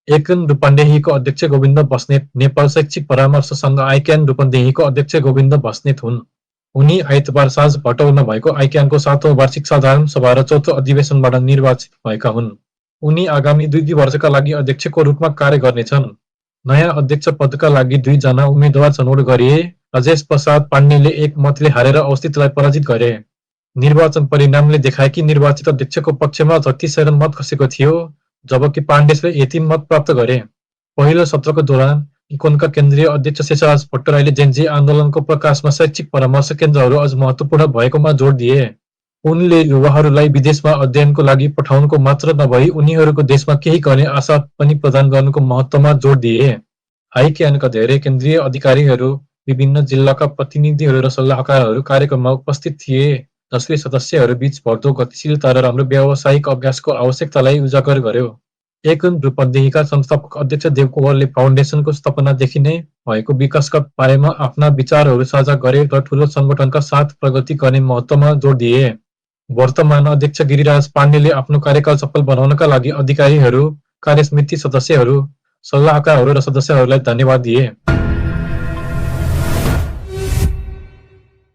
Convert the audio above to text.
एकेन रूपन्देहीको अध्यक्ष गोविन्द बस्नेत नेपाल शैक्षिक परामर्श संघ आइक्यान रूपन्देहीको अध्यक्ष गोविन्द बस्नेत हुन्। उनी आइतबार साँझ भटौलमा भएको आइक्यानको 7औं वार्षिक साधारण सभा र 4थो अधिवेशनबाट निर्वाचित भएका हुन्। उनी आगामी 2 वर्षका लागि अध्यक्षको रूपमा कार्य गर्नेछन्। नयाँ अध्यक्ष पदका लागि 2 जना उम्मेदवार छनौट गरिए। राजेश प्रसाद पाण्डेले 1 मतले हारेर अवस्थितलाई पराजित गरे। निर्वाचन परिणामले देखाए कि निर्वाचित अध्यक्षको पक्षमा 37 मत खसेको थियो, जबकि पाण्डेले 18 मत प्राप्त गरे। पहिलो सत्रको दौरान इकोनका केन्द्रीय अध्यक्ष शेषराज भट्टराईले जेनजी आन्दोलनको प्रकाशमा शैक्षिक परामर्श केन्द्रहरू अझ महत्त्वपूर्ण भएकोमा जोड दिए। उनले युवाहरूलाई विदेशमा अध्ययनको लागि पठाउनुको मात्र नभई उनीहरूको देशमा केही गर्ने आशा पनि प्रदान गर्नुको महत्त्वमा जोड दिए। आइक्यानका धेरै केन्द्रीय अधिकारीहरू, विभिन्न जिल्लाका प्रतिनिधिहरू र सल्लाहकारहरू कार्यक्रममा उपस्थित थिए, जसले सदस्यहरूबीच बढ्दो गतिशीलता र राम्रो व्यावसायिक अभ्यासको आवश्यकतालाई उजागर गर्यो। एकेन रूपन्देहीका संस्थापक अध्यक्ष देव कुँवरले फाउन्डेसनको स्थापनादेखि नै भएको विकासका बारेमा आफ्ना विचारहरू साझा गरे र ठूलो सङ्गठनका साथ प्रगति गर्ने महत्त्वमा जोड दिए। वर्तमान अध्यक्ष गिरिराज पाण्डेले आफ्नो कार्यकाल सफल बनाउनका लागि अधिकारीहरू, कार्यसमिति सदस्यहरू, सल्लाहकारहरू र सदस्यहरूलाई धन्यवाद दिए।